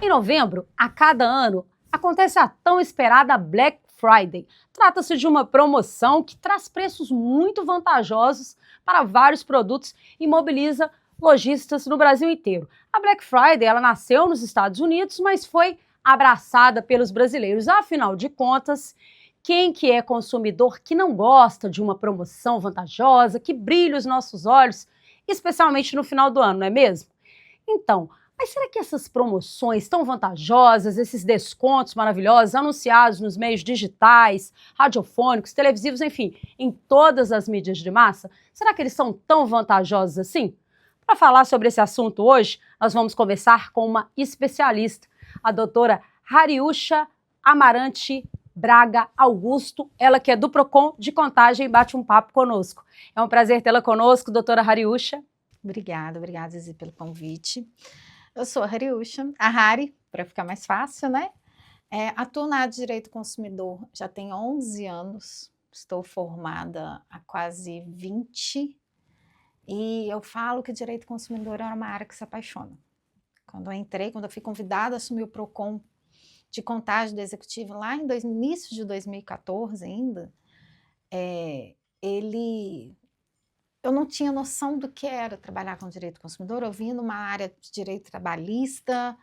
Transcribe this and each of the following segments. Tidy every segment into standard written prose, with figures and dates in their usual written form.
Em novembro, a cada ano, acontece a tão esperada Black Friday. Trata-se de uma promoção que traz preços muito vantajosos para vários produtos e mobiliza lojistas no Brasil inteiro. A Black Friday, ela nasceu nos Estados Unidos, mas foi abraçada pelos brasileiros. Afinal de contas, quem que é consumidor que não gosta de uma promoção vantajosa, que brilha os nossos olhos, especialmente no final do ano, não é mesmo? Então, mas será que essas promoções tão vantajosas, esses descontos maravilhosos anunciados nos meios digitais, radiofônicos, televisivos, enfim, em todas as mídias de massa, será que eles são tão vantajosos assim? Para falar sobre esse assunto hoje, nós vamos conversar com uma especialista, a doutora Hariusha Amarante Braga Augusto, ela que é do Procon de Contagem e bate um papo conosco. É um prazer tê-la conosco, doutora Hariusha. Obrigada, Zizi, pelo convite. Eu sou a Hariusha, a Hari, para ficar mais fácil, né? Atuo na área de Direito Consumidor já tem 11 anos, estou formada há quase 20, e eu falo que Direito Consumidor é uma área que se apaixona. Quando eu fui convidada a assumir o Procon de Contagem do Executivo, lá no início de 2014 ainda, eu não tinha noção do que era trabalhar com direito do consumidor. Eu vim numa área de direito trabalhista,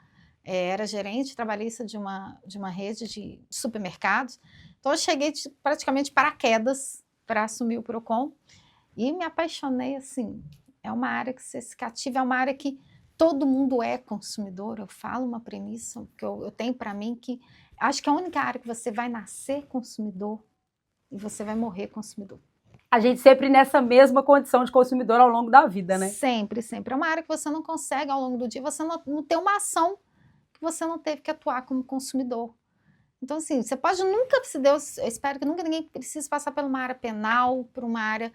era gerente trabalhista de uma rede de supermercados. Então, eu cheguei praticamente de paraquedas para assumir o Procon e me apaixonei, assim. É uma área que se cativa, é uma área que todo mundo é consumidor. Eu falo uma premissa que eu tenho para mim, que acho que é a única área que você vai nascer consumidor e você vai morrer consumidor. A gente sempre nessa mesma condição de consumidor ao longo da vida, né? Sempre, sempre. É uma área que você não consegue ao longo do dia, você não tem uma ação que você não teve que atuar como consumidor. Então, assim, você pode nunca, se Deus, eu espero que nunca ninguém precise passar por uma área penal, por uma área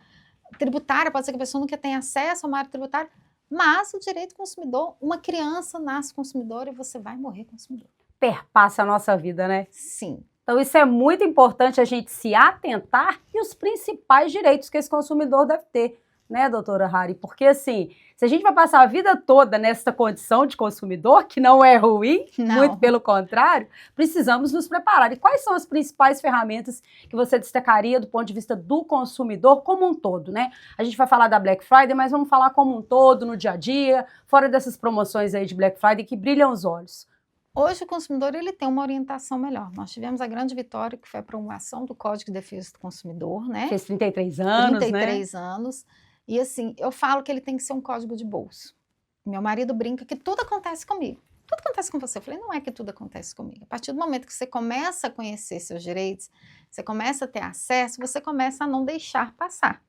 tributária, pode ser que a pessoa nunca tenha acesso a uma área tributária, mas o direito do consumidor, uma criança nasce consumidor e você vai morrer consumidor. Perpassa a nossa vida, né? Sim. Então isso é muito importante a gente se atentar e os principais direitos que esse consumidor deve ter, né, doutora Hari? Porque assim, se a gente vai passar a vida toda nessa condição de consumidor, que não é ruim, muito pelo contrário, precisamos nos preparar. E quais são as principais ferramentas que você destacaria do ponto de vista do consumidor como um todo, né? A gente vai falar da Black Friday, mas vamos falar como um todo, no dia a dia, fora dessas promoções aí de Black Friday que brilham os olhos. Hoje o consumidor ele tem uma orientação melhor. Nós tivemos a grande vitória, que foi a promulgação do Código de Defesa do Consumidor, né? Fez 33 anos, 33 anos. E assim, eu falo que ele tem que ser um código de bolso. Meu marido brinca que tudo acontece comigo. Tudo acontece com você. Eu falei, não é que tudo acontece comigo. A partir do momento que você começa a conhecer seus direitos, você começa a ter acesso, você começa a não deixar passar.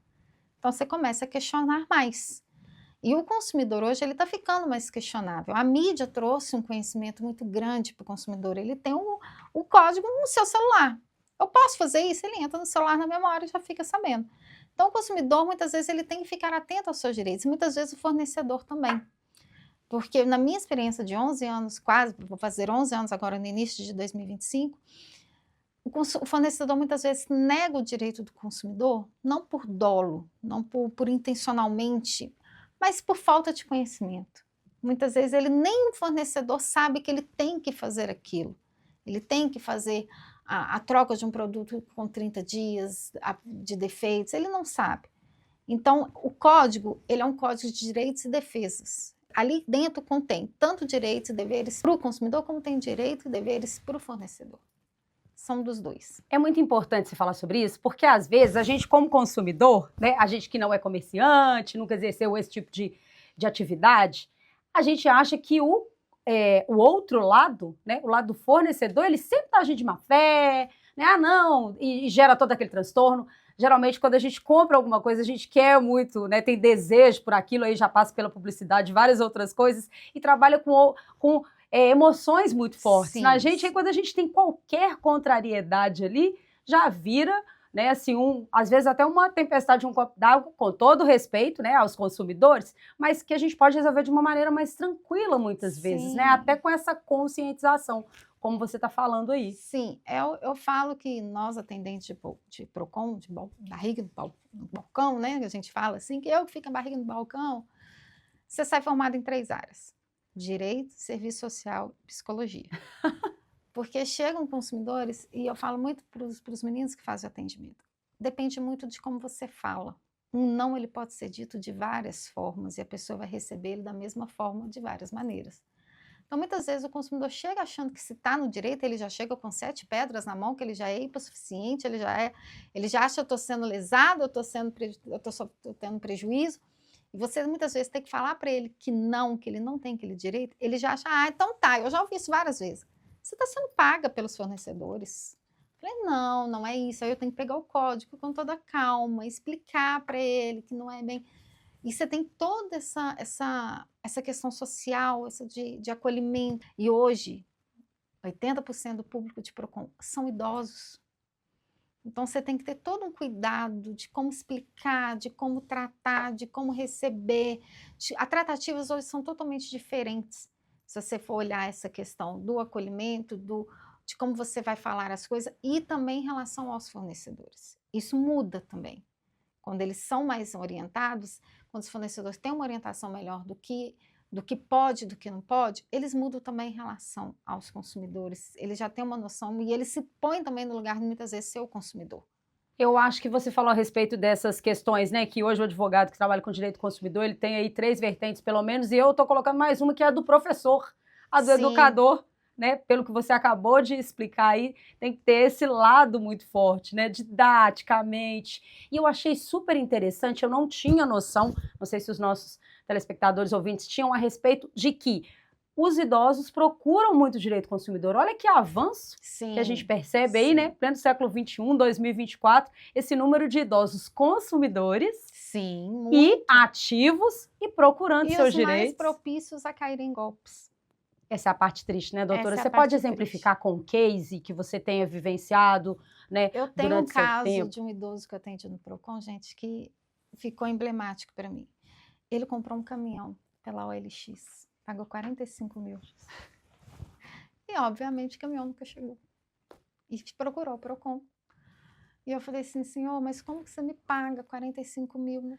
Então você começa a questionar mais. E o consumidor hoje, ele está ficando mais questionável. A mídia trouxe um conhecimento muito grande para o consumidor. Ele tem o código no seu celular. Eu posso fazer isso? Ele entra no celular na memória e já fica sabendo. Então, o consumidor, muitas vezes, ele tem que ficar atento aos seus direitos. E muitas vezes o fornecedor também. Porque na minha experiência de 11 anos, quase, vou fazer 11 anos agora no início de 2025, o fornecedor muitas vezes nega o direito do consumidor, não por dolo, não por intencionalmente, mas por falta de conhecimento. Muitas vezes nem o fornecedor sabe que ele tem que fazer aquilo. Ele tem que fazer a troca de um produto com 30 dias de defeitos, ele não sabe. Então, o código, ele é um código de direitos e defesas. Ali dentro contém tanto direitos e deveres para o consumidor, como tem direitos e deveres para o fornecedor. São dos dois. É muito importante você falar sobre isso, porque às vezes a gente como consumidor, né, a gente que não é comerciante, nunca exerceu esse tipo de atividade, a gente acha que o outro lado, né, o lado do fornecedor, ele sempre tá agindo de má fé, né, e gera todo aquele transtorno. Geralmente, quando a gente compra alguma coisa, a gente quer muito, né, tem desejo por aquilo, aí já passa pela publicidade, várias outras coisas, e trabalha com emoções muito fortes. Sim. Na gente, aí quando a gente tem qualquer contrariedade ali, já vira, né, assim, às vezes até uma tempestade de um copo d'água, com todo respeito, né, aos consumidores, mas que a gente pode resolver de uma maneira mais tranquila muitas vezes, Sim. né, até com essa conscientização. como você está falando aí. Sim, eu falo que nós, atendentes de PROCON, barriga no balcão, né? Que a gente fala assim, que eu que fico a barriga no balcão, você sai formado em 3 áreas: direito, serviço social, psicologia. Porque chegam consumidores, e eu falo muito para os meninos que fazem atendimento, depende muito de como você fala. Um não, ele pode ser dito de várias formas, e a pessoa vai receber ele da mesma forma, de várias maneiras. Então, muitas vezes, o consumidor chega achando que, se está no direito, ele já chega com 7 pedras na mão, que ele já é hipossuficiente, ele já acha: eu estou sendo lesado, eu estou tendo prejuízo. E você, muitas vezes, tem que falar para ele que ele não tem aquele direito. Ele já acha: então tá, eu já ouvi isso várias vezes. Você está sendo paga pelos fornecedores. Eu falei: não, não é isso. Aí eu tenho que pegar o código com toda calma, explicar para ele que não é bem... E você tem toda essa questão social, essa de acolhimento. E hoje, 80% do público de PROCON são idosos. Então, você tem que ter todo um cuidado de como explicar, de como tratar, de como receber. As tratativas hoje são totalmente diferentes. Se você for olhar essa questão do acolhimento, de como você vai falar as coisas, e também em relação aos fornecedores. Isso muda também. Quando eles são mais orientados, quando os fornecedores têm uma orientação melhor do que pode, do que não pode, eles mudam também em relação aos consumidores. Eles já têm uma noção e eles se põem também no lugar de, muitas vezes, ser o consumidor. Eu acho que você falou a respeito dessas questões, né? Que hoje o advogado que trabalha com direito do consumidor, ele tem aí 3 vertentes, pelo menos, e eu estou colocando mais uma, que é a do professor, a do educador, né? Pelo que você acabou de explicar aí, tem que ter esse lado muito forte, né? Didaticamente. E eu achei super interessante, eu não tinha noção, não sei se os nossos telespectadores ouvintes tinham, a respeito de que os idosos procuram muito direito consumidor. Olha que avanço que a gente percebe aí, né? Pleno século XXI, 2024, esse número de idosos consumidores e ativos e procurando seus direitos. E os mais propícios a caírem em golpes. Essa é a parte triste, né, doutora? Você pode exemplificar com um case que você tenha vivenciado, né? Eu tenho um caso de um idoso que eu atendi no PROCON, gente, que ficou emblemático para mim. Ele comprou um caminhão pela OLX. Pagou 45 mil. E, obviamente, o caminhão nunca chegou. E procurou o PROCON. E eu falei assim: senhor, mas como que você me paga 45 mil?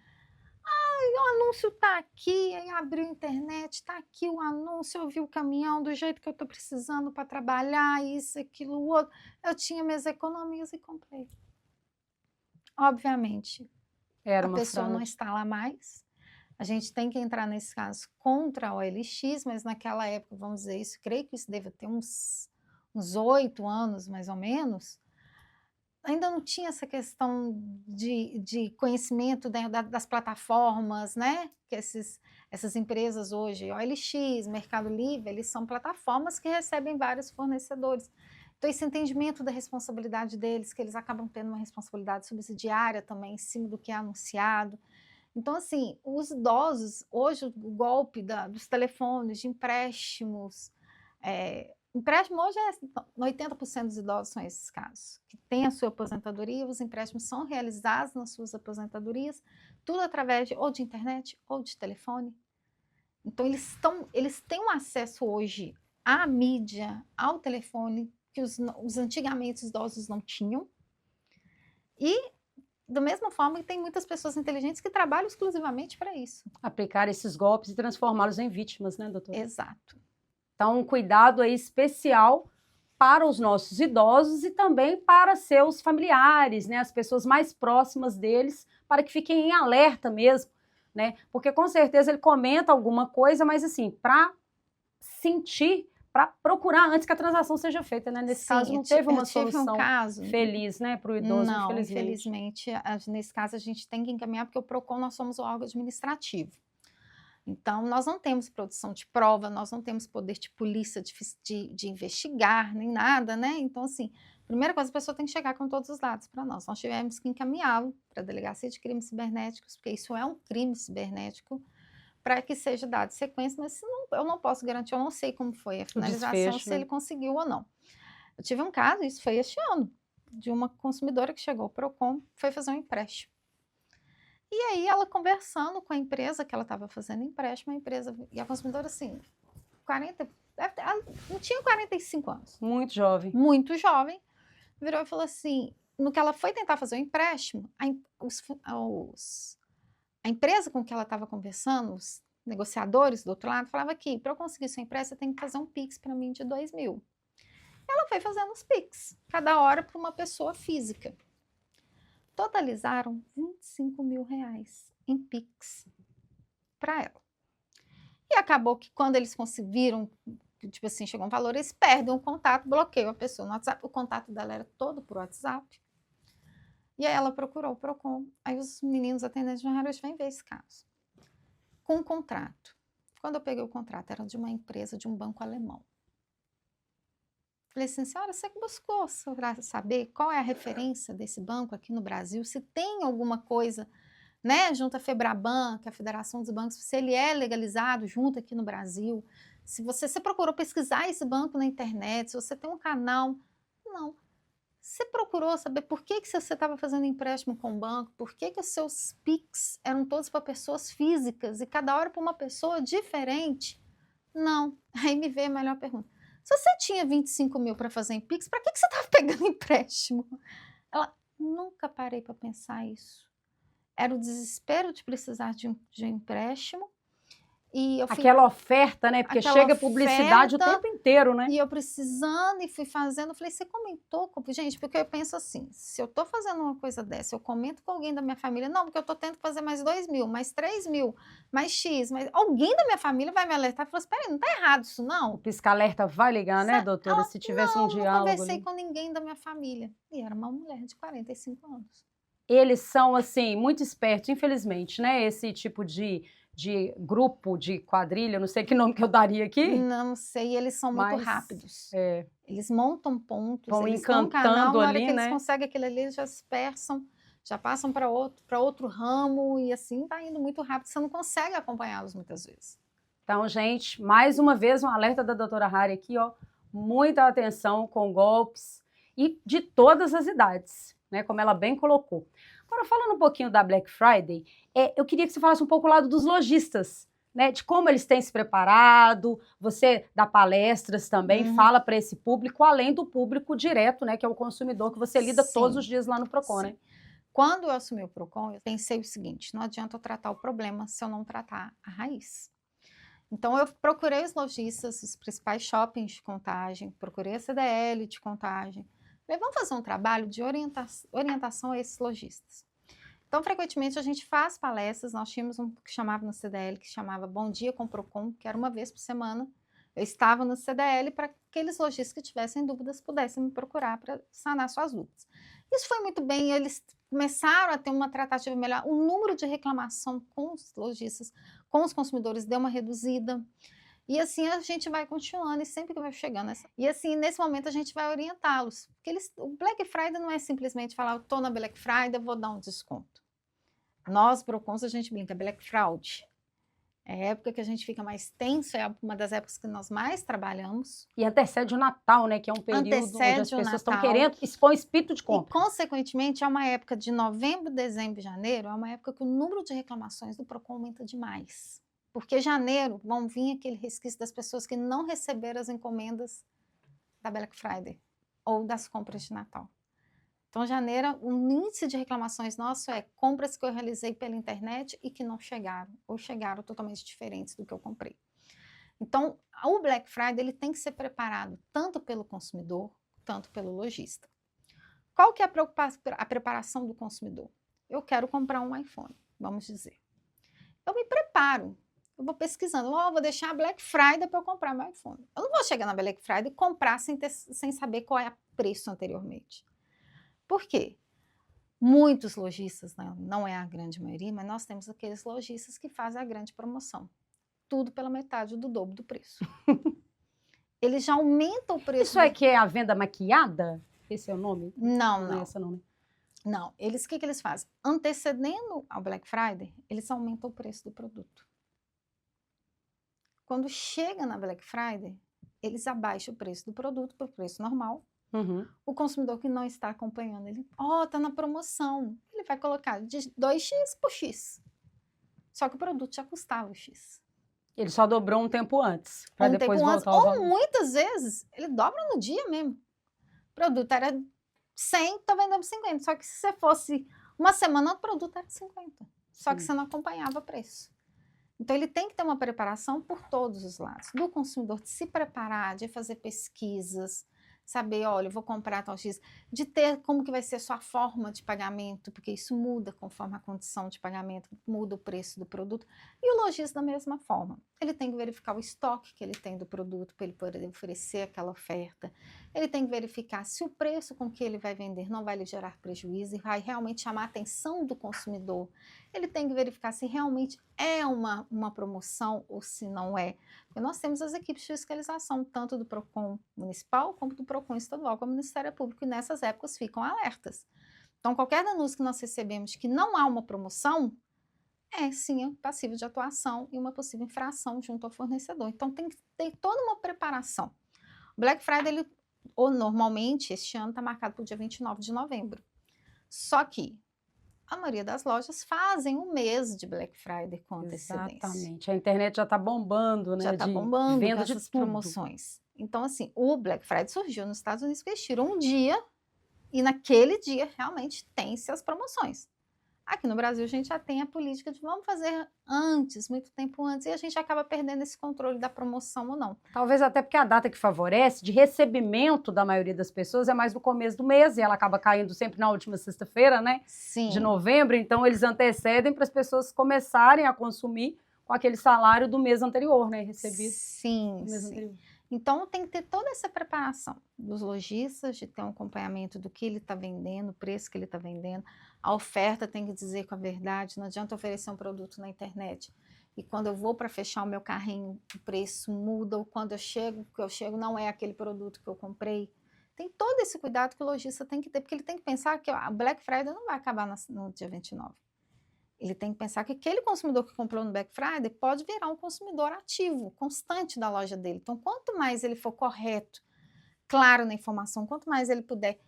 O anúncio tá aqui. Aí abriu a internet, tá aqui o anúncio, eu vi o caminhão do jeito que eu tô precisando para trabalhar, isso, aquilo, outro. Eu tinha minhas economias e comprei. Obviamente, a pessoa não está lá mais. A gente tem que entrar, nesse caso, contra a OLX, mas naquela época, vamos dizer isso, creio que isso deve ter uns 8 anos, mais ou menos, ainda não tinha essa questão de conhecimento das plataformas, né? Que essas empresas hoje, OLX, Mercado Livre, eles são plataformas que recebem vários fornecedores. Então, esse entendimento da responsabilidade deles, que eles acabam tendo uma responsabilidade subsidiária também em cima do que é anunciado. Então, assim, os idosos, hoje o golpe dos telefones, de empréstimos, empréstimo hoje 80% dos idosos são esses casos, que têm a sua aposentadoria, os empréstimos são realizados nas suas aposentadorias, tudo através ou de internet ou de telefone. Então, eles têm um acesso hoje à mídia, ao telefone, que os antigamente os idosos não tinham. E da mesma forma que tem muitas pessoas inteligentes que trabalham exclusivamente para isso. Aplicar esses golpes e transformá-los em vítimas, né, doutora? Exato. Então, um cuidado aí especial para os nossos idosos e também para seus familiares, né, as pessoas mais próximas deles, para que fiquem em alerta mesmo, né? Porque com certeza ele comenta alguma coisa, mas assim, para sentir, para procurar antes que a transação seja feita, né? Nesse caso não teve uma solução feliz, né, para o idoso, não, infelizmente. Nesse caso a gente tem que encaminhar, porque o PROCON, nós somos o órgão administrativo. Então, nós não temos produção de prova, nós não temos poder de polícia de investigar, nem nada, né? Então, assim, primeira coisa, a pessoa tem que chegar com todos os dados para nós. Nós tivemos que encaminhá-lo para a Delegacia de Crimes Cibernéticos, porque isso é um crime cibernético, para que seja dado sequência, mas eu não posso garantir, eu não sei como foi a finalização, se ele conseguiu ou não. Eu tive um caso, isso foi este ano, de uma consumidora que chegou ao PROCON, foi fazer um empréstimo. E aí ela conversando com a empresa que ela estava fazendo empréstimo, e a consumidora assim, ela não tinha 45 anos. Muito jovem. Muito jovem. Virou e falou assim, no que ela foi tentar fazer o empréstimo, a empresa com que ela estava conversando, os negociadores do outro lado, falava que para eu conseguir seu empréstimo, você tem que fazer um Pix para mim de 2.000. Ela foi fazendo os Pix, cada hora para uma pessoa física. Totalizaram R$ 25.000 em Pix para ela. E acabou que quando eles conseguiram, tipo assim, chegou um valor, eles perdem o contato, bloqueiam a pessoa no WhatsApp. O contato dela era todo por WhatsApp. E aí ela procurou o Procon. Aí os meninos atendentes falaram, vem ver esse caso. Com um contrato. Quando eu peguei o contrato, era de uma empresa, de um banco alemão. Falei assim, senhora, você que buscou para saber qual é a referência desse banco aqui no Brasil, se tem alguma coisa, né, junto à Febraban, que é a Federação dos Bancos, se ele é legalizado junto aqui no Brasil, se você procurou pesquisar esse banco na internet, se você tem um canal, não. Você procurou saber por que você estava fazendo empréstimo com o banco, por que os seus PIX eram todos para pessoas físicas e cada hora para uma pessoa diferente? Não. Aí me veio a melhor pergunta. Se você tinha 25.000 para fazer em Pix, para que você estava pegando empréstimo? Ela, nunca parei para pensar isso. Era o desespero de precisar de um empréstimo. E eu Aquela oferta, né? Porque chega publicidade o tempo inteiro, né? E eu precisando e fui fazendo. Eu falei, você comentou? Gente, porque eu penso assim, se eu tô fazendo uma coisa dessa, eu comento com alguém da minha família, não, porque eu tô tendo que fazer mais 2.000, mais 3.000, mais X, mas alguém da minha família vai me alertar e falar, espera aí, não tá errado isso, não? O pisca-alerta vai ligar, né, doutora? Ela, se tivesse um diálogo. Não conversei com ninguém da minha família. E era uma mulher de 45 anos. Eles são, assim, muito espertos, infelizmente, né? Esse tipo de grupo, de quadrilha, não sei que nome que eu daria aqui. Não sei, eles são muito rápidos. É. Eles montam pontos, vão eles encantando canal, na hora ali, que né? eles conseguem aquilo ali, eles já se dispersam, já passam para outro ramo e assim vai indo muito rápido, você não consegue acompanhá-los muitas vezes. Então, gente, mais uma vez um alerta da doutora Hari aqui, ó, muita atenção com golpes e de todas as idades, né, como ela bem colocou. Agora, falando um pouquinho da Black Friday, eu queria que você falasse um pouco o lado dos lojistas, né, de como eles têm se preparado, você dá palestras também, fala para esse público, além do público direto, né, que é o consumidor que você lida todos os dias lá no Procon, né? Quando eu assumi o Procon, eu pensei o seguinte, não adianta eu tratar o problema se eu não tratar a raiz. Então, eu procurei os lojistas, os principais shoppings de Contagem, procurei a CDL de Contagem. Falei, vamos fazer um trabalho de orientação a esses lojistas. Então, frequentemente, a gente faz palestras. Nós tínhamos um que chamava no CDL, que chamava Bom Dia com Procon, que era uma vez por semana. Eu estava no CDL para que aqueles lojistas que tivessem dúvidas pudessem me procurar para sanar suas dúvidas. Isso foi muito bem, eles começaram a ter uma tratativa melhor. O número de reclamação com os lojistas, com os consumidores, deu uma reduzida. E assim a gente vai continuando e sempre que vai chegando. E assim, nesse momento a gente vai orientá-los. Porque o Black Friday não é simplesmente falar, eu estou na Black Friday, vou dar um desconto. Nós, Procons, a gente brinca, Black Fraud. É a época que a gente fica mais tenso, é uma das épocas que nós mais trabalhamos. E antecede o Natal, né? Que é um período onde as pessoas estão querendo expor espírito de compra. E, consequentemente, é uma época de novembro, dezembro e janeiro, é uma época que o número de reclamações do Procon aumenta demais. Porque janeiro vão vir aquele resquício das pessoas que não receberam as encomendas da Black Friday ou das compras de Natal. Então, janeiro, o índice de reclamações nosso é compras que eu realizei pela internet e que não chegaram, ou chegaram totalmente diferentes do que eu comprei. Então, o Black Friday ele tem que ser preparado tanto pelo consumidor, tanto pelo lojista. Qual que é a preparação do consumidor? Eu quero comprar um iPhone, vamos dizer. Eu me preparo, eu vou pesquisando, vou deixar a Black Friday para eu comprar meu iPhone. Eu não vou chegar na Black Friday e comprar sem saber qual é o preço anteriormente. Por quê? Muitos lojistas, não é a grande maioria, mas nós temos aqueles lojistas que fazem a grande promoção. Tudo pela metade do dobro do preço. Eles já aumentam o preço. Isso é que é a venda maquiada? Esse é o nome? Não. Não é esse o nome. Não, o que eles fazem? Antecedendo ao Black Friday, eles aumentam o preço do produto. Quando chega na Black Friday, eles abaixam o preço do produto para o preço normal. O consumidor que não está acompanhando, ele, tá na promoção. Ele vai colocar de 2x por X. Só que o produto já custava o X. Ele só dobrou um tempo antes, para Um depois tempo antes, voltar ao ou valor. muitas vezes ele dobra no dia mesmo. O produto era 100, tá vendendo 50. Só que se você fosse uma semana, o produto era 50. Só que Sim. você não acompanhava o preço. Então, ele tem que ter uma preparação por todos os lados. Do consumidor, de se preparar, de fazer pesquisas, saber, olha, eu vou comprar tal X, de ter como que vai ser a sua forma de pagamento, porque isso muda conforme a condição de pagamento, muda o preço do produto. E o lojista da mesma forma. Ele tem que verificar o estoque que ele tem do produto para ele poder oferecer aquela oferta. Ele tem que verificar se o preço com que ele vai vender não vai lhe gerar prejuízo e vai realmente chamar a atenção do consumidor. Ele tem que verificar se realmente é uma promoção ou se não é. Porque nós temos as equipes de fiscalização, tanto do PROCON municipal como do PROCON estadual, como do Ministério Público, e nessas épocas ficam alertas. Então, qualquer denúncia que nós recebemos de que não há uma promoção, é sim passível de atuação e uma possível infração junto ao fornecedor. Então, tem que ter toda uma preparação. O Black Friday, normalmente, este ano está marcado para o dia 29 de novembro. Só que a maioria das lojas fazem um mês de Black Friday com antecedência. Exatamente. A internet já está bombando, né? Já está de bombando venda com de essas tudo. promoções. Então, assim, o Black Friday surgiu nos Estados Unidos, que eles tiram um dia e naquele dia realmente tem-se as promoções. Aqui no Brasil a gente já tem a política de vamos fazer antes, muito tempo antes, e a gente acaba perdendo esse controle da promoção ou não. Talvez até porque a data que favorece de recebimento da maioria das pessoas é mais no começo do mês, e ela acaba caindo sempre na última sexta-feira, né? Sim. De novembro, então eles antecedem para as pessoas começarem a consumir com aquele salário do mês anterior, né? Recebido Sim, no mês sim. anterior. Então, tem que ter toda essa preparação dos lojistas, de ter um acompanhamento do que ele está vendendo, o preço que ele está vendendo. A oferta tem que dizer com a verdade, não adianta oferecer um produto na internet. E quando eu vou para fechar o meu carrinho, o preço muda, ou quando o que eu chego não é aquele produto que eu comprei. Tem todo esse cuidado que o lojista tem que ter, porque ele tem que pensar que a Black Friday não vai acabar no dia 29. Ele tem que pensar que aquele consumidor que comprou no Black Friday pode virar um consumidor ativo, constante da loja dele. Então, quanto mais ele for correto, claro na informação, quanto mais ele puder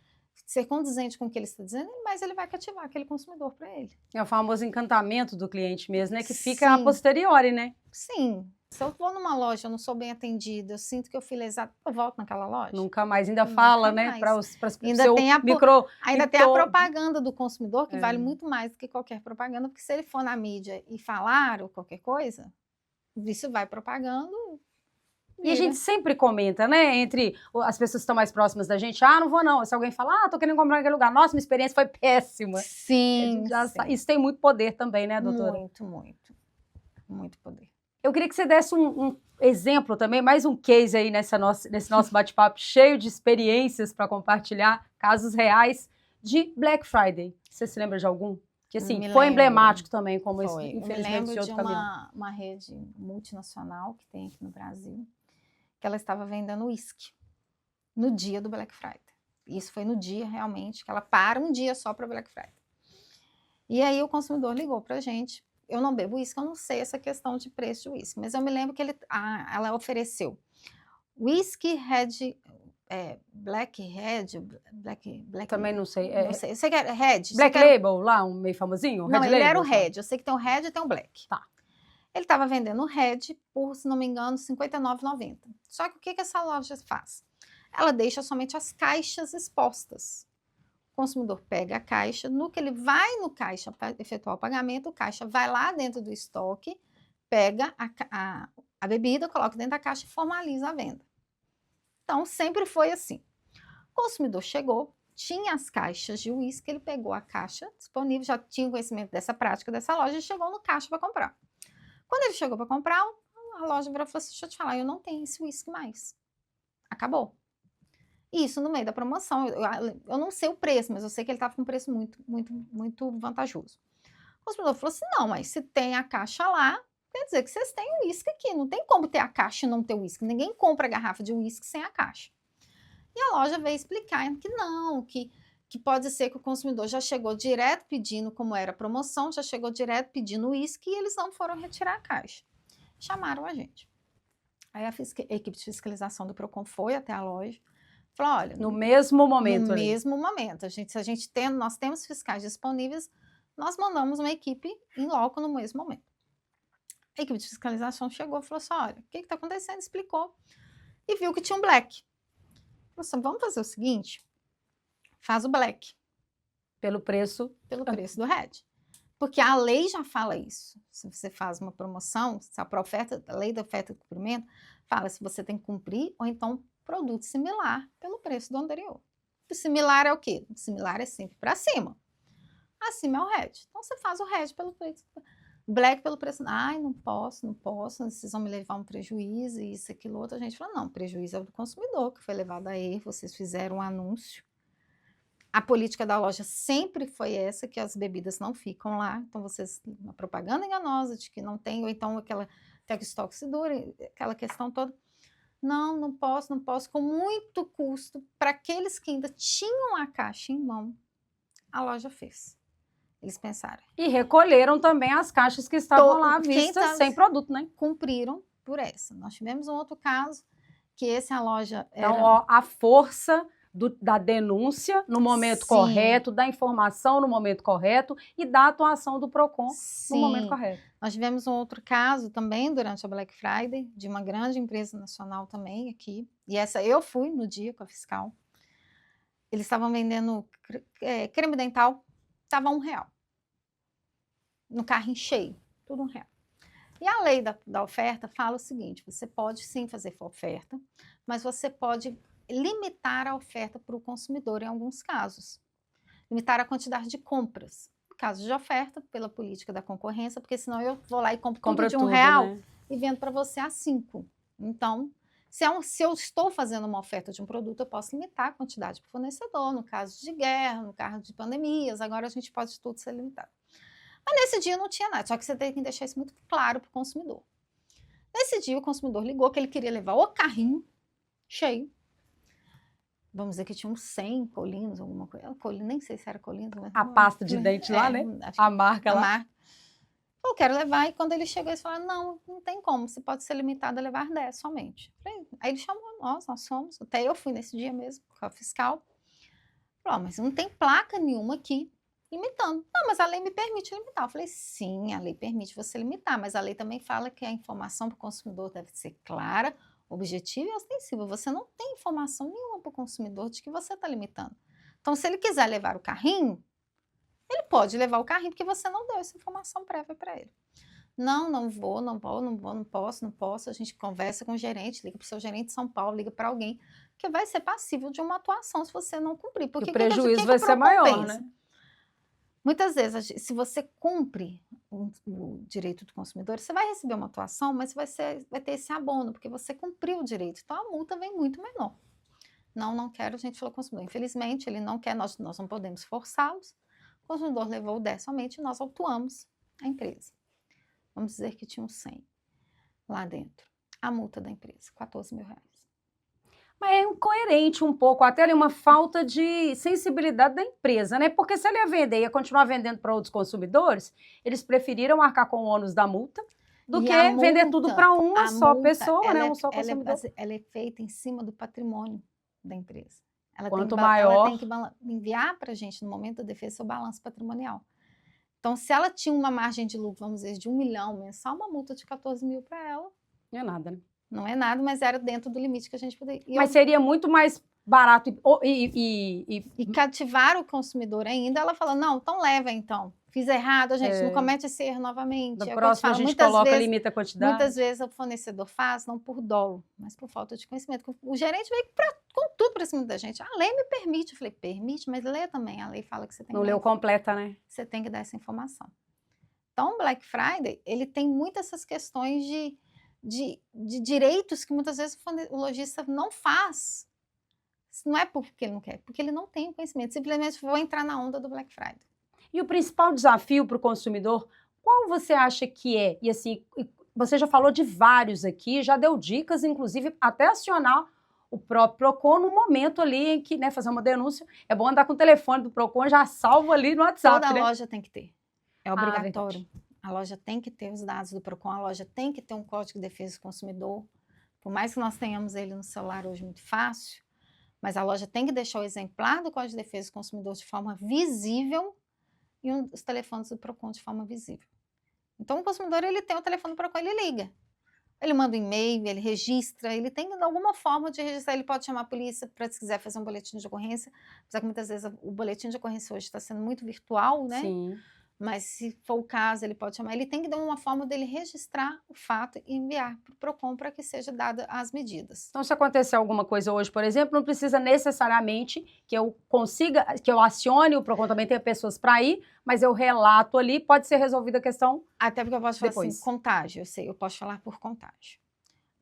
ser condizente com o que ele está dizendo, mais ele vai cativar aquele consumidor para ele. É o famoso encantamento do cliente mesmo, né? Que fica Sim. a posteriori, né? Sim. Se eu vou numa loja, eu não sou bem atendida, eu sinto que eu fui lesada, eu volto naquela loja. Nunca mais. Ainda Nunca fala, mais. né? Para os Ainda seu tem micro... tem a propaganda do consumidor, que É. vale muito mais do que qualquer propaganda, porque se ele for na mídia e falar ou qualquer coisa, isso vai propagando. E a gente sempre comenta, né? Entre as pessoas que estão mais próximas da gente, não vou não. Se alguém falar, tô querendo comprar naquele lugar, nossa, minha experiência foi péssima. Sim, sim. Isso tem muito poder também, né, doutora? Muito, muito. Muito poder. Eu queria que você desse um exemplo também, mais um case aí nesse nosso bate-papo cheio de experiências para compartilhar, casos reais de Black Friday. Você se lembra de algum? Que assim, foi emblemático também, como esse, infelizmente, eu me lembro de uma rede multinacional que tem aqui no Brasil, que ela estava vendendo uísque no dia do Black Friday. Isso foi no dia, realmente, que ela para um dia só para Black Friday. E aí o consumidor ligou para a gente. Eu não bebo uísque, eu não sei essa questão de preço de uísque, mas eu me lembro que ela ofereceu uísque Red, Black Red, Black... Também não sei. Não sei, eu sei que era Red. Black Label, lá, um meio famosinho? Não, Red ele Label, era o Red, eu sei que tem o Red e tem o Black. Tá. Ele estava vendendo o Red por, se não me engano, R$ 59,90. Só que o que essa loja faz? Ela deixa somente as caixas expostas. O consumidor pega a caixa, no que ele vai no caixa para efetuar o pagamento, o caixa vai lá dentro do estoque, pega a bebida, coloca dentro da caixa e formaliza a venda. Então, sempre foi assim. O consumidor chegou, tinha as caixas de uísque, ele pegou a caixa disponível, já tinha conhecimento dessa prática dessa loja e chegou no caixa para comprar. Quando ele chegou para comprar, a loja virou e falou assim, deixa eu te falar, eu não tenho esse uísque mais. Acabou. Isso no meio da promoção. Eu não sei o preço, mas eu sei que ele estava com um preço muito, muito, muito vantajoso. O consumidor falou assim, não, mas se tem a caixa lá, quer dizer que vocês têm uísque aqui. Não tem como ter a caixa e não ter uísque. Ninguém compra garrafa de uísque sem a caixa. E a loja veio explicar que não, que pode ser que o consumidor já chegou direto pedindo, como era a promoção, já chegou direto pedindo uísque e eles não foram retirar a caixa. Chamaram a gente. Aí a equipe de fiscalização do PROCON foi até a loja. Falou, olha, no mesmo momento. No mesmo momento. Nós temos fiscais disponíveis, nós mandamos uma equipe em loco no mesmo momento. A equipe de fiscalização chegou e falou assim, olha, o que está acontecendo? Explicou. E viu que tinha um black. Falou assim, vamos fazer o seguinte, faz o black. Pelo preço Do red. Porque a lei já fala isso. Se você faz uma promoção, se a lei da oferta e cumprimento fala se você tem que cumprir ou então produto similar pelo preço do anterior. O similar é o quê? O similar é sempre para cima. Acima é o red. Então você faz o red pelo preço. Black pelo preço. Ai, não posso, vocês vão me levar um prejuízo, isso, aquilo, outro. A gente fala, não, o prejuízo é do consumidor, que foi levado a erro, vocês fizeram um anúncio. A política da loja sempre foi essa, que as bebidas não ficam lá. Então, vocês, uma propaganda enganosa de que não tem, ou então aquela até que o estoque se dure, aquela questão toda. Não posso, com muito custo. Para aqueles que ainda tinham a caixa em mão, a loja fez. Eles pensaram. E recolheram também as caixas que estavam lá vistas sem produto, né? Cumpriram por essa. Nós tivemos um outro caso, que esse a loja era... Então, ó, a força da denúncia no momento correto, da informação no momento correto e da atuação do PROCON no momento correto. Nós tivemos um outro caso também durante a Black Friday, de uma grande empresa nacional também aqui, e essa eu fui no dia com a fiscal. Eles estavam vendendo creme dental, estava R$1. No carrinho cheio, tudo R$1. E a lei da oferta fala o seguinte, você pode sim fazer oferta, mas você pode limitar a oferta para o consumidor em alguns casos. Limitar a quantidade de compras. No caso de oferta, pela política da concorrência, porque senão eu vou lá e compro tudo de R$1, né? E vendo para você a 5. Então, se eu estou fazendo uma oferta de um produto, eu posso limitar a quantidade para o fornecedor, no caso de guerra, no caso de pandemias, agora a gente pode tudo ser limitado. Mas nesse dia não tinha nada, só que você tem que deixar isso muito claro para o consumidor. Nesse dia o consumidor ligou que ele queria levar o carrinho cheio. Vamos dizer que tinha uns 100 Colinos, alguma coisa. Nem sei se era Colinos. Mas a pasta de dente lá, né? A marca lá. Eu quero levar. E quando ele chegou, eles falaram, não tem como. Você pode ser limitado a levar 10 somente. Aí ele chamou nós fomos. Até eu fui nesse dia mesmo, com a fiscal. Falou, mas não tem placa nenhuma aqui limitando. Não, mas a lei me permite limitar. Eu falei, sim, a lei permite você limitar. Mas a lei também fala que a informação para o consumidor deve ser clara, objetiva e ostensiva. Você não tem informação nenhuma para o consumidor de que você está limitando. Então, se ele quiser levar o carrinho, ele pode levar o carrinho, porque você não deu essa informação prévia para ele. Não posso. A gente conversa com o gerente, liga para o seu gerente de São Paulo, liga para alguém, que vai ser passível de uma atuação se você não cumprir. Porque o prejuízo vai ser maior, né? Muitas vezes, se você cumpre o direito do consumidor, você vai receber uma atuação, mas vai ter esse abono, porque você cumpriu o direito. Então, a multa vem muito menor. Não quero, a gente falou com o consumidor. Infelizmente, ele não quer, nós não podemos forçá-los. O consumidor levou o 10 somente e nós autuamos a empresa. Vamos dizer que tinha 100 lá dentro. A multa da empresa, R$14.000. Mas é incoerente um pouco, até ali uma falta de sensibilidade da empresa, né? Porque se ele ia vender e ia continuar vendendo para outros consumidores, eles preferiram arcar com o ônus da multa do que vender tudo para uma só pessoa, né? Um só consumidor. Ela é feita em cima do patrimônio da empresa. Quanto maior... Ela tem que enviar para a gente, no momento da defesa, seu balanço patrimonial. Então, se ela tinha uma margem de lucro, vamos dizer, de 1 milhão mensal, uma multa de 14 mil para ela. Não é nada, né? Não é nada, mas era dentro do limite que a gente poderia. Mas seria muito mais barato e cativar o consumidor ainda. Ela fala, não, então leva então. Fiz errado, a gente não comete esse erro novamente. Da próxima a gente coloca, limita a quantidade. Muitas vezes o fornecedor faz, não por dolo, mas por falta de conhecimento. O gerente veio com tudo para cima da gente. A lei me permite. Eu falei, permite, mas lê também. A lei fala que você tem que não leu completa, né? Você tem que dar essa informação. Então, o Black Friday, ele tem muitas essas questões de direitos que muitas vezes o lojista não faz. Não é porque ele não quer, porque ele não tem conhecimento. Simplesmente vou entrar na onda do Black Friday. E o principal desafio para o consumidor, qual você acha que é? E assim, você já falou de vários aqui, já deu dicas, inclusive até acionar o próprio PROCON no momento ali em que, né, fazer uma denúncia. É bom andar com o telefone do PROCON já salvo ali no WhatsApp. Toda né? loja tem que ter. É obrigatório. A loja tem que ter os dados do PROCON, a loja tem que ter um código de defesa do consumidor. Por mais que nós tenhamos ele no celular hoje muito fácil, mas a loja tem que deixar o exemplar do código de defesa do consumidor de forma visível e os telefones do PROCON de forma visível. Então, o consumidor, ele tem o telefone do Procon, ele liga. Ele manda um e-mail, ele registra, ele tem alguma forma de registrar, ele pode chamar a polícia para, se quiser, fazer um boletim de ocorrência, apesar que muitas vezes o boletim de ocorrência hoje está sendo muito virtual, né? Sim. Mas se for o caso, ele pode chamar, ele tem que dar uma forma dele registrar o fato e enviar para o Procon para que seja dada as medidas. Então, se acontecer alguma coisa hoje, por exemplo, não precisa necessariamente que eu consiga, que eu acione, o Procon também tem pessoas para ir, mas eu relato ali, pode ser resolvida a questão. Até porque eu posso falar Depois. assim, contágio, eu sei, eu posso falar por contágio.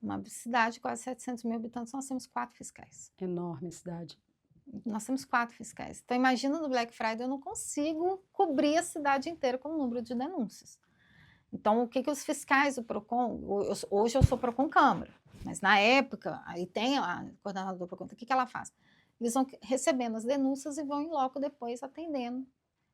Uma cidade de quase 700 mil habitantes, nós temos 4 fiscais. Enorme a cidade. Nós temos 4 fiscais. Então, imagina no Black Friday, eu não consigo cobrir a cidade inteira com o número de denúncias. Então, o que os fiscais do Procon, hoje eu sou Procon Câmara, mas na época, aí tem a coordenadora do Procon, o que ela faz? Eles vão recebendo as denúncias e vão em loco depois atendendo,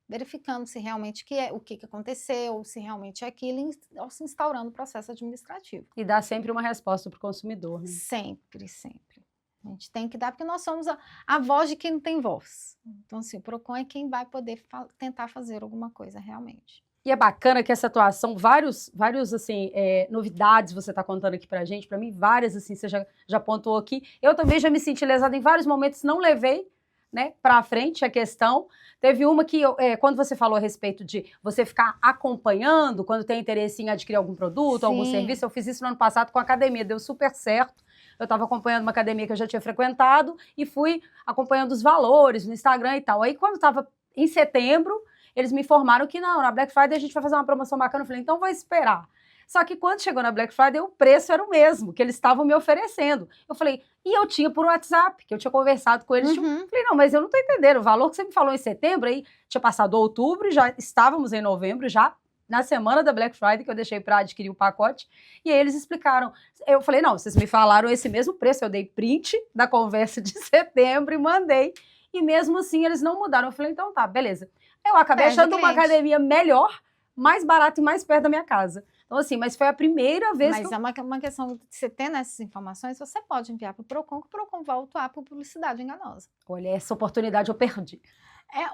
verificando se realmente o que aconteceu, se realmente é aquilo, ou se instaurando o processo administrativo. E dá sempre uma resposta para o consumidor, né? Sempre, sempre. A gente tem que dar, porque nós somos a voz de quem não tem voz. Então, assim, o Procon é quem vai poder tentar fazer alguma coisa realmente. E é bacana que essa atuação, vários assim, novidades você está contando aqui pra gente, para mim várias, assim, você já pontuou aqui. Eu também já me senti lesada em vários momentos, não levei, né, para frente a questão. Teve uma que, quando você falou a respeito de você ficar acompanhando, quando tem interesse em adquirir algum produto, algum serviço, eu fiz isso no ano passado com a academia, deu super certo. Eu estava acompanhando uma academia que eu já tinha frequentado e fui acompanhando os valores no Instagram e tal. Aí, quando estava em setembro, eles me informaram que não, na Black Friday a gente vai fazer uma promoção bacana. Eu falei, então vou esperar. Só que quando chegou na Black Friday, o preço era o mesmo que eles estavam me oferecendo. Eu falei, e eu tinha por WhatsApp, que eu tinha conversado com eles. Uhum. Falei, não, mas eu não estou entendendo. O valor que você me falou em setembro, aí tinha passado outubro, já estávamos em novembro, já na semana da Black Friday, que eu deixei para adquirir o pacote. E aí eles explicaram. Eu falei, não, vocês me falaram esse mesmo preço. Eu dei print da conversa de setembro e mandei. E mesmo assim, eles não mudaram. Eu falei, então tá, beleza. Eu acabei achando uma academia melhor, mais barata e mais perto da minha casa. Então, assim, mas foi a primeira vez que... Mas é uma questão de você tendo essas informações, você pode enviar para o Procon, que o Procon vai autuar por publicidade enganosa. Olha, essa oportunidade eu perdi.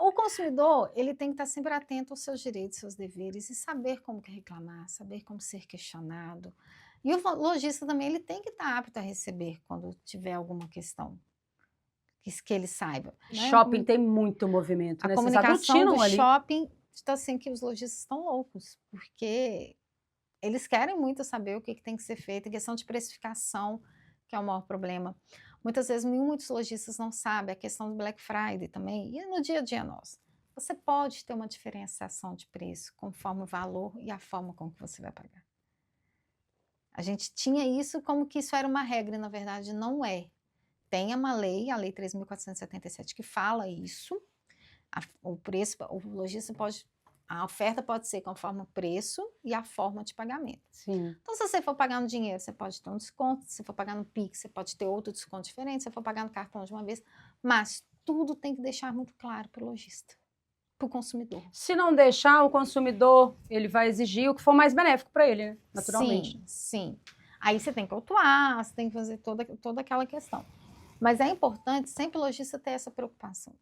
O consumidor, ele tem que estar sempre atento aos seus direitos, seus deveres, e saber como reclamar, saber como ser questionado. E o lojista também, ele tem que estar apto a receber quando tiver alguma questão. Que ele saiba. Né? Shopping tem muito movimento, né? A comunicação do shopping está assim que os lojistas estão loucos, porque eles querem muito saber o que tem que ser feito, em questão de precificação, que é o maior problema. Muitas vezes, muitos lojistas não sabem a questão do Black Friday também, e no dia a dia nosso. Você pode ter uma diferenciação de preço conforme o valor e a forma como que você vai pagar. A gente tinha isso como que isso era uma regra, e na verdade não é. Tem uma lei, a Lei 3.477, que fala isso. O preço, o lojista pode... A oferta pode ser conforme o preço e a forma de pagamento. Sim. Então, se você for pagar no dinheiro, você pode ter um desconto. Se for pagar no Pix, você pode ter outro desconto diferente. Se for pagar no cartão de uma vez. Mas tudo tem que deixar muito claro para o lojista, para o consumidor. Se não deixar, o consumidor, ele vai exigir o que for mais benéfico para ele, né? Naturalmente. Sim. Aí você tem que autuar, você tem que fazer toda aquela questão. Mas é importante sempre o lojista ter essa preocupação.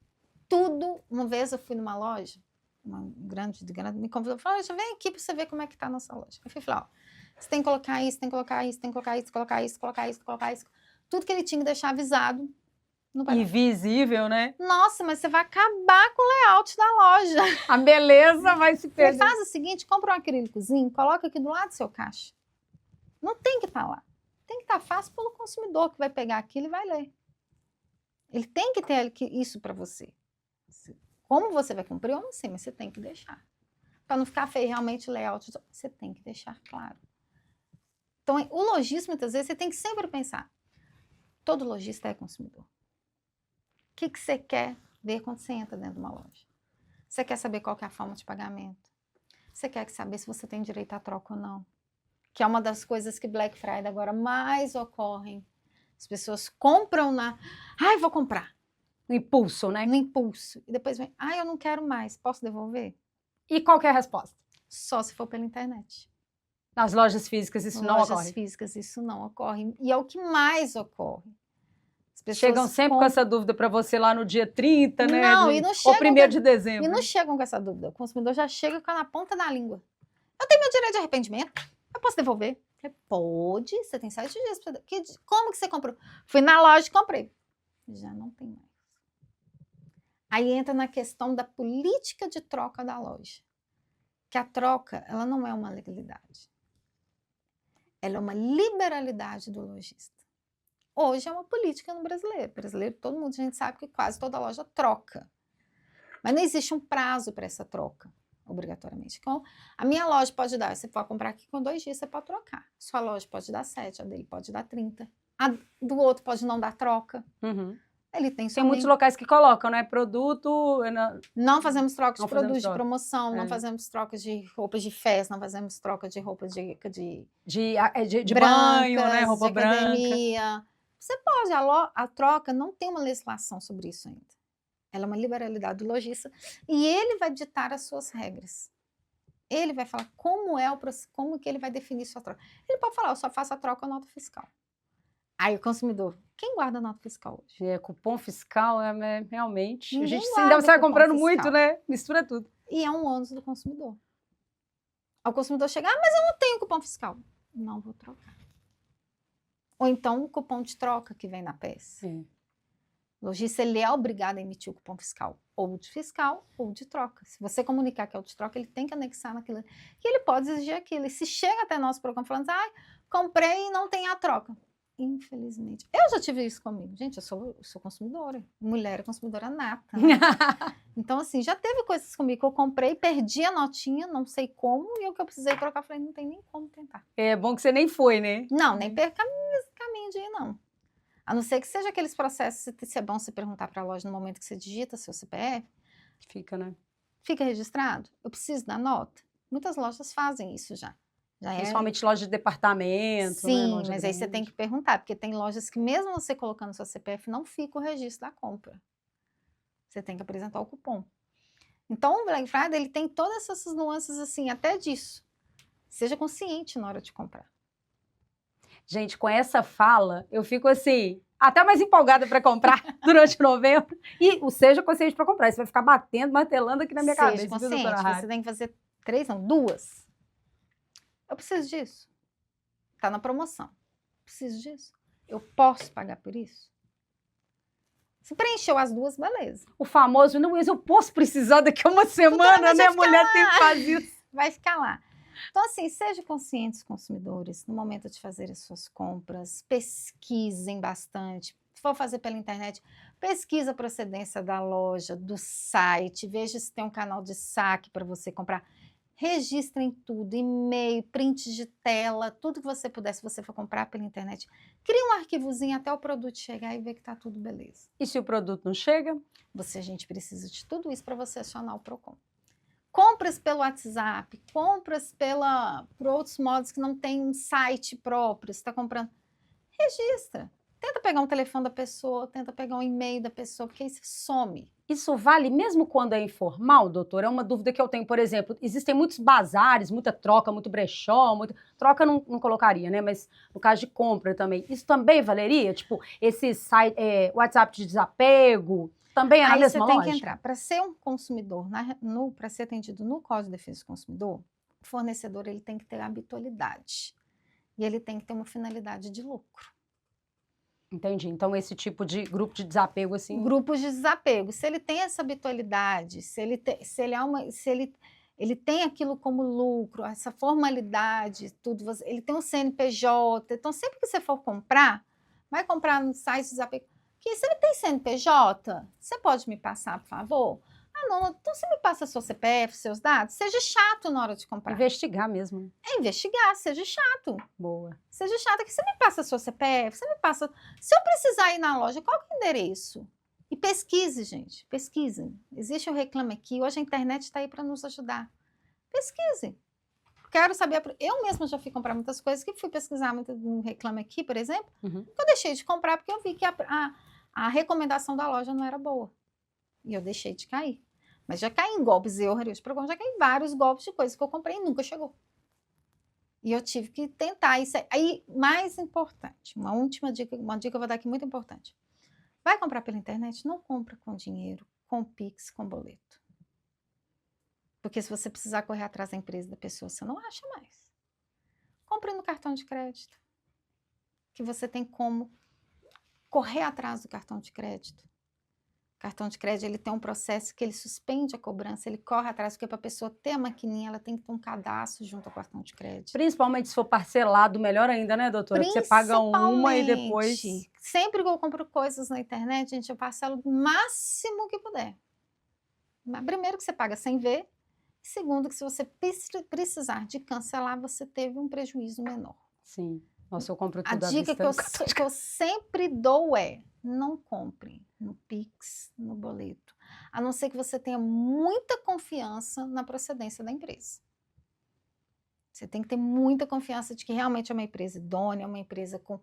Tudo, uma vez eu fui numa loja, uma grande, me convidou, falou, vem aqui para você ver como é que tá a nossa loja. Eu fui falar, você tem que colocar isso, tem que colocar isso, tem que colocar isso, colocar isso, colocar isso, colocar isso. Tudo que ele tinha que deixar avisado. E visível, né? Nossa, mas você vai acabar com o layout da loja. A beleza vai se perder. Você faz o seguinte, compra um acrílicozinho, coloca aqui do lado do seu caixa. Não tem que estar lá. Tem que estar fácil pelo consumidor que vai pegar aquilo e vai ler. Ele tem que ter isso para você. Como você vai cumprir, eu não sei, mas você tem que deixar. Para não ficar feio realmente o layout, você tem que deixar claro. Então, o lojista, muitas vezes, você tem que sempre pensar. Todo lojista é consumidor. O que você quer ver quando você entra dentro de uma loja? Você quer saber qual que é a forma de pagamento? Você quer saber se você tem direito à troca ou não? Que é uma das coisas que Black Friday agora mais ocorrem. As pessoas compram Ai, vou comprar. No impulso, né? No impulso. E depois vem, eu não quero mais, posso devolver? E qual que é a resposta? Só se for pela internet. Nas lojas físicas isso não ocorre? Nas lojas físicas isso não ocorre. E é o que mais ocorre. As pessoas chegam sempre com essa dúvida para você lá no dia 30, né? Não, e não chegam... Ou 1º de dezembro. E não chegam com essa dúvida. O consumidor já chega na ponta da língua. Eu tenho meu direito de arrependimento. Eu posso devolver? Eu falei, pode, você tem 7 dias para... Como que você comprou? Fui na loja e comprei. Já não tem mais. Aí entra na questão da política de troca da loja. Que a troca, ela não é uma legalidade. Ela é uma liberalidade do lojista. Hoje é uma política no brasileiro. Brasileiro, todo mundo, a gente sabe que quase toda loja troca. Mas não existe um prazo para essa troca, obrigatoriamente. Então, a minha loja pode dar, você pode comprar aqui com 2 dias, você pode trocar. Sua loja pode dar 7, a dele pode dar 30. A do outro pode não dar troca. Uhum. Ele tem muitos locais que colocam, né? Produto... Não fazemos troca de produtos de troca. promoção, não fazemos troca de roupas de festa, não fazemos troca de roupas de brancas, banho, né? Roupa de branca. academia. Você pode, a troca não tem uma legislação sobre isso ainda. Ela é uma liberalidade do lojista e ele vai ditar as suas regras. Ele vai falar como que ele vai definir sua troca. Ele pode falar, eu só faço a troca nota fiscal. Aí o consumidor, quem guarda nota fiscal hoje? Cupom fiscal, realmente. Ninguém a gente guarda ainda sai cupom comprando fiscal. Muito, né? Mistura tudo. E é um ônus do consumidor. Ao consumidor chegar, mas eu não tenho cupom fiscal. Não vou trocar. Ou então o cupom de troca que vem na peça. O lojista, ele é obrigado a emitir o cupom fiscal. Ou de fiscal ou de troca. Se você comunicar que é o de troca, ele tem que anexar naquilo. E ele pode exigir aquilo. E se chega até nosso programa falando, comprei e não tem a troca. Infelizmente. Eu já tive isso comigo. Gente, eu sou consumidora. Mulher é consumidora nata. Né? Então, assim, já teve coisas comigo que eu comprei, perdi a notinha, não sei como, e o que eu precisei trocar, falei, não tem nem como tentar. É bom que você nem foi, né? Não, nem perca caminho de ir, não. A não ser que seja aqueles processos, se é bom você perguntar para a loja no momento que você digita seu CPF. Fica, né? Fica registrado. Eu preciso da nota. Muitas lojas fazem isso já. Principalmente loja de departamento. Sim, né? Mas aí você tem que perguntar, porque tem lojas que mesmo você colocando seu CPF, não fica o registro da compra. Você tem que apresentar o cupom. Então, o Black Friday, ele tem todas essas nuances, assim, até disso. Seja consciente na hora de comprar. Gente, com essa fala, eu fico assim, até mais empolgada para comprar durante novembro. E o seja consciente para comprar. Você vai ficar batendo, martelando aqui na minha cabeça. Seja consciente, você tem que fazer 3, não, 2. Eu preciso disso. Tá na promoção. Preciso disso. Eu posso pagar por isso? Se preencheu as 2, beleza. O famoso, não, mas eu posso precisar daqui a uma semana, né? Mulher sempre faz isso. Vai ficar lá. Então, assim, sejam conscientes, consumidores, no momento de fazer as suas compras, pesquisem bastante. Se for fazer pela internet, pesquisa a procedência da loja, do site, veja se tem um canal de saque para você comprar. Registrem tudo, e-mail, prints de tela, tudo que você puder, se você for comprar pela internet. Crie um arquivozinho até o produto chegar e ver que está tudo beleza. E se o produto não chega? A gente precisa de tudo isso para você acionar o Procon. Compras pelo WhatsApp, compras por outros modos que não tem um site próprio, você está comprando. Registra. Tenta pegar um telefone da pessoa, tenta pegar um e-mail da pessoa, porque aí você some. Isso vale mesmo quando é informal, doutor? É uma dúvida que eu tenho, por exemplo, existem muitos bazares, muita troca, muito brechó, troca não colocaria, né? Mas no caso de compra também, isso também valeria? Tipo, esse site, WhatsApp de desapego, também é na mesma loja? Aí você lógica? tem que entrar. Para ser um consumidor, para ser atendido no Código de Defesa do Consumidor, o fornecedor ele tem que ter habitualidade. E ele tem que ter uma finalidade de lucro. Entendi. Então, esse tipo de grupo de desapego, assim... Grupos de desapego. Se ele tem essa habitualidade, se ele tem aquilo como lucro, essa formalidade, tudo, ele tem um CNPJ. Então, sempre que você for comprar, vai comprar no site de desapego. Que se ele tem CNPJ, você pode me passar, por favor? Ah, não, então você me passa seu CPF, seus dados. Seja chato na hora de comprar. Investigar mesmo. É investigar, seja chato. Boa. Seja chato, que você me passa seu CPF, você me passa... Se eu precisar ir na loja, qual que é o endereço? E pesquise, gente, pesquisem. Existe o Reclame Aqui, hoje a internet está aí para nos ajudar. Pesquise. Quero saber... Eu mesma já fui comprar muitas coisas, que fui pesquisar muito no Reclame Aqui, por exemplo. Eu deixei de comprar porque eu vi que a recomendação da loja não era boa. E eu deixei de cair. Mas já caí em golpes, já caí em vários golpes de coisas que eu comprei e nunca chegou. E eu tive que tentar isso. Aí, mais importante, uma última dica, uma dica que eu vou dar aqui muito importante. Vai comprar pela internet? Não compra com dinheiro, com Pix, com boleto. Porque se você precisar correr atrás da empresa da pessoa, você não acha mais. Compre no cartão de crédito, que você tem como correr atrás do cartão de crédito. O cartão de crédito, ele tem um processo que ele suspende a cobrança, ele corre atrás, porque para a pessoa ter a maquininha, ela tem que ter um cadastro junto ao cartão de crédito. Principalmente se for parcelado, melhor ainda, né, doutora? Porque você paga uma e depois... Sempre que eu compro coisas na internet, gente, eu parcelo o máximo que puder. Primeiro que você paga sem ver, e segundo que se você precisar de cancelar, você teve um prejuízo menor. Sim. Nossa, eu compro tudo A dica que eu sempre dou é: não compre no Pix, no boleto, a não ser que você tenha muita confiança na procedência da empresa. Você tem que ter muita confiança de que realmente é uma empresa idônea, é uma empresa com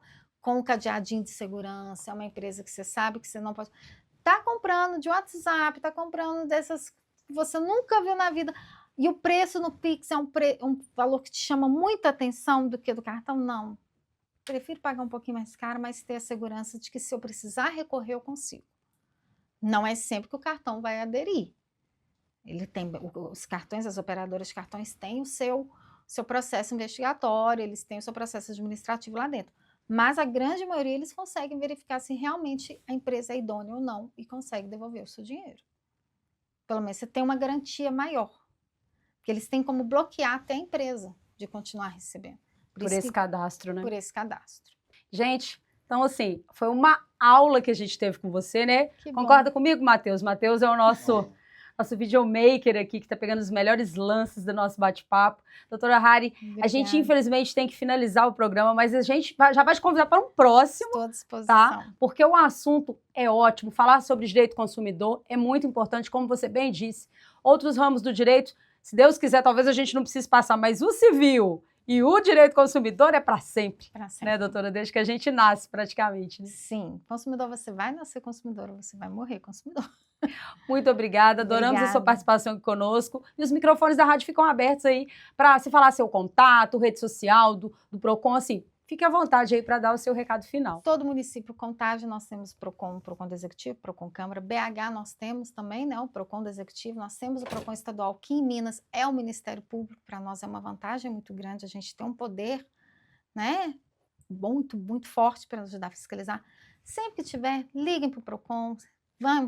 um cadeadinho de segurança, é uma empresa que você sabe que você não pode... Tá comprando de WhatsApp, tá comprando dessas que você nunca viu na vida, e o preço no Pix é um valor que te chama muita atenção do que do cartão? Não. Prefiro pagar um pouquinho mais caro, mas ter a segurança de que se eu precisar recorrer, eu consigo. Não é sempre que o cartão vai aderir. Ele tem, os cartões, as operadoras de cartões têm o seu processo investigatório, eles têm o seu processo administrativo lá dentro. Mas a grande maioria, eles conseguem verificar se realmente a empresa é idônea ou não e conseguem devolver o seu dinheiro. Pelo menos você tem uma garantia maior. Porque eles têm como bloquear até a empresa de continuar recebendo. Por esse cadastro, né? Por esse cadastro. Gente, então assim, foi uma aula que a gente teve com você, né? Que Concorda bom. comigo, Matheus? Matheus é o nosso videomaker aqui, que está pegando os melhores lances do nosso bate-papo. Doutora Hari, a gente infelizmente tem que finalizar o programa, mas a gente já vai te convidar para um próximo. Estou à disposição. Tá? Porque o assunto é ótimo, falar sobre direito do consumidor é muito importante, como você bem disse. Outros ramos do direito, se Deus quiser, talvez a gente não precise passar, mas o civil e o direito consumidor é para sempre. Para sempre. Né, doutora? Desde que a gente nasce, praticamente. Né? Sim. Consumidor, você vai nascer consumidor, você vai morrer consumidor. Muito obrigada. Adoramos a sua participação aqui conosco. E os microfones da rádio ficam abertos aí para se falar seu contato, rede social, do Procon, assim. Fique à vontade aí para dar o seu recado final. Todo município Contagem nós temos Procon do Executivo, Procon Câmara. BH nós temos também, né, o Procon do Executivo. Nós temos o Procon Estadual, que em Minas é o Ministério Público. Para nós é uma vantagem muito grande. A gente tem um poder, né, muito, muito forte para ajudar a fiscalizar. Sempre que tiver, liguem para o Procon,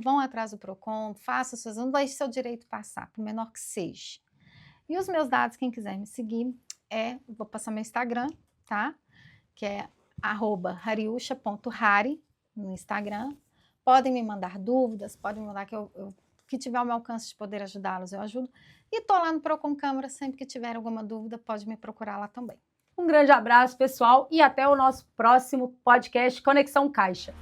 vão atrás do Procon, façam suas... Não deixe seu direito passar, por menor que seja. E os meus dados, quem quiser me seguir, vou passar meu Instagram, tá? Que é @hariusha.hari no Instagram. Podem me mandar dúvidas, podem me mandar que tiver ao meu alcance de poder ajudá-los, eu ajudo. E tô lá no Procon Câmara, sempre que tiver alguma dúvida, pode me procurar lá também. Um grande abraço, pessoal, e até o nosso próximo podcast Conexão Caixa.